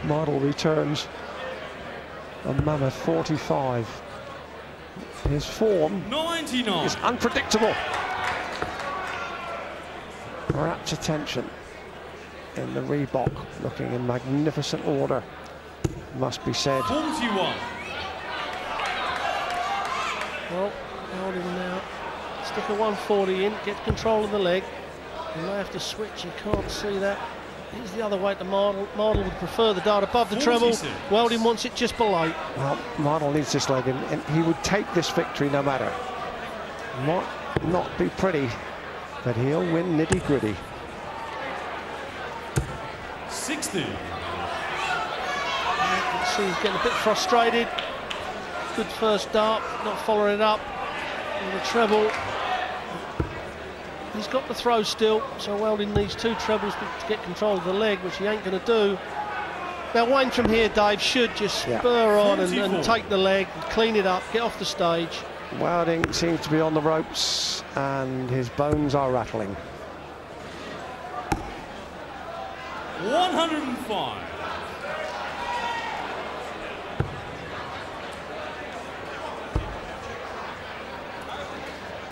Mardle returns a mammoth 45. His form 99 is unpredictable. Rapt attention in the Reebok, looking in magnificent order, must be said. 41. Well, Welding now stick a 140 in, get control of the leg. He may have to switch, you can't see that. Here's the other way to Mardle. Mardle would prefer the dart above the treble. Welding wants it just below. Well, Mardle needs this leg, and he would take this victory no matter. Might not be pretty, but he'll win nitty-gritty. 60. You can see he's getting a bit frustrated. Good first dart, not following it up. And the treble. He's got the throw still, so Welding needs 2 trebles to get control of the leg, which he ain't going to do. Now Wayne from here, Dave, should just spur on and take the leg, clean it up, get off the stage. Welding seems to be on the ropes, and his bones are rattling. 105.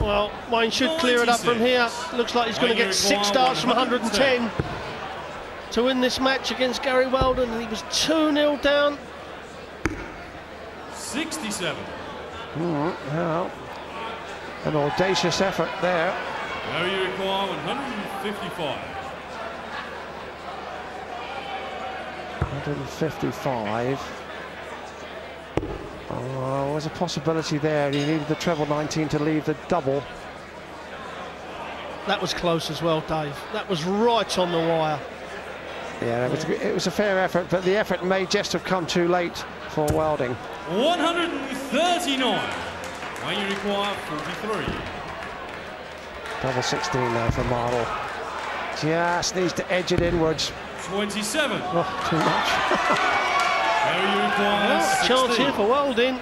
Well, Wayne should clear it up from here. Looks like he's going to get 6 starts from 110 to win this match against Gary Weldon, and he was 2-0 down. 67. Well, an audacious effort there. Now you require 155. 155. Oh, there's a possibility there. He needed the treble 19 to leave the double. That was close as well, Dave. That was right on the wire. Yeah, it was a fair effort, but the effort may just have come too late for Welding. 139. Now you require 43. Double 16 now for Mardle. Just needs to edge it inwards. 27. Oh, too much. Now you require a chance here for Welding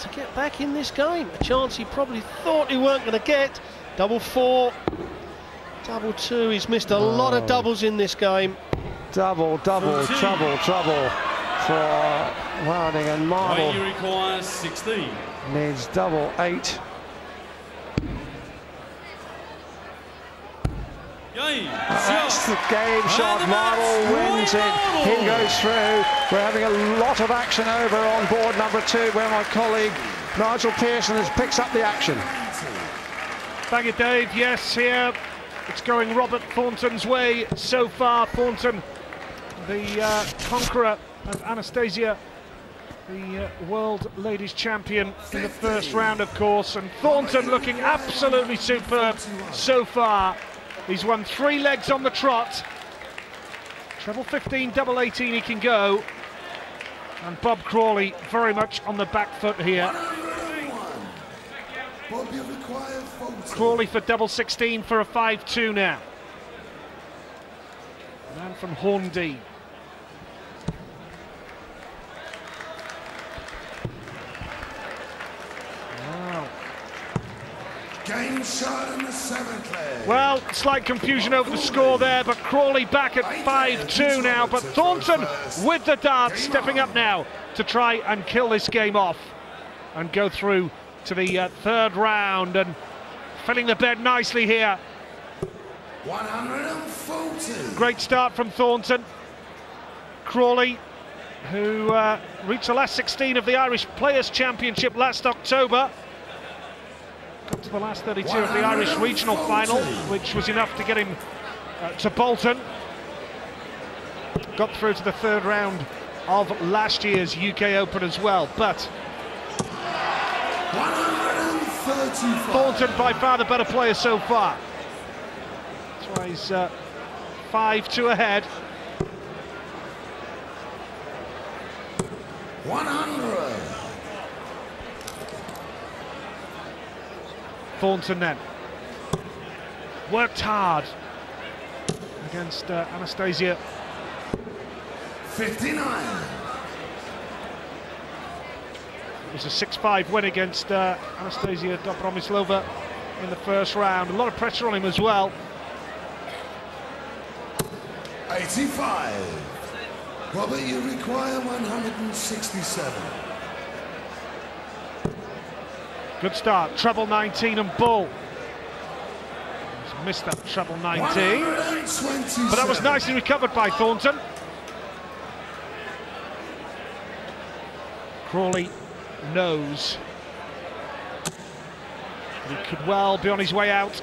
to get back in this game. A chance he probably thought he weren't going to get. Double 4, double 2. He's missed a lot of doubles in this game. Double, trouble for Welding, and Mardle. Now you require 16. Needs double 8. That's the game shot. Mardle wins it. He goes through. We're having a lot of action over on board number 2, where my colleague Nigel Pearson picks up the action. Thank you, Dave. Yes, here it's going Robert Thornton's way so far. Thornton, the conqueror of Anastasia, the world ladies champion in the first round, of course, and Thornton looking absolutely superb so far. He's won 3 legs on the trot. Treble 15, double 18 he can go. And Bob Crawley very much on the back foot here. Crawley for double 16 for a 5-2 now. Man from Horndean. Game shot in the 7th leg. Well, slight confusion over the score there, but Crawley back at 5-2 now. But Thornton with the dart, stepping up now to try and kill this game off and go through to the 3rd round, and filling the bed nicely here. 140. Great start from Thornton. Crawley, who reached the last 16 of the Irish Players' Championship last October. Got to the last 32 of the Irish Regional Final, which was enough to get him to Bolton. Got through to the 3rd round of last year's UK Open as well, but 135. Thornton by far the better player so far. That's why he's 5-2 ahead. 100. Thornton then worked hard against Anastasia. 59. It was a 6-5 win against Anastasia Dobromislova in the first round. A lot of pressure on him as well. 85. Robert, you require 167. Good start, treble 19 and Bull. He's missed that treble 19. 127. But that was nicely recovered by Thornton. Crawley knows he could well be on his way out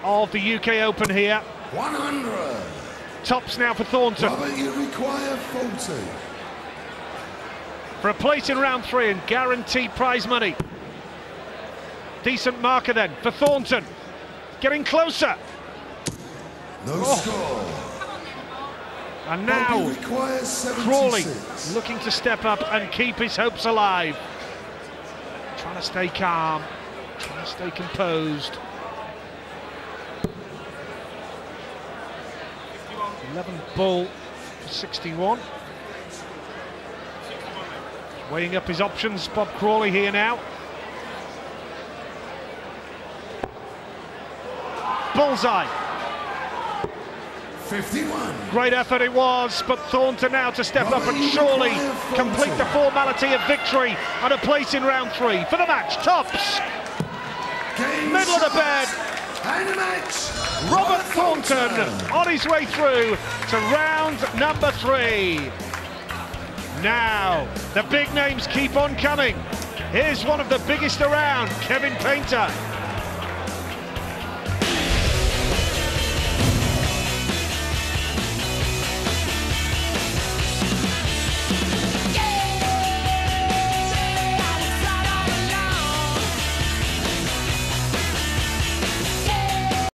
of the UK Open here. 100. Tops now for Thornton. Robert, you require 40. For a place in round 3 and guaranteed prize money. Decent marker then for Thornton. Getting closer. No score. And now Robert requires 76. Crawley looking to step up and keep his hopes alive. Trying to stay calm, trying to stay composed. 11 Bull, 61. Weighing up his options, Bob Crawley here now. Bullseye. 51. Great effort it was, but Thornton now to step up and surely complete the formality of victory and a place in round 3 for the match. Tops. Game Middle of the bed. And the match. Robert Thornton on his way through to round number 3. Now, the big names keep on coming. Here's one of the biggest around, Kevin Painter.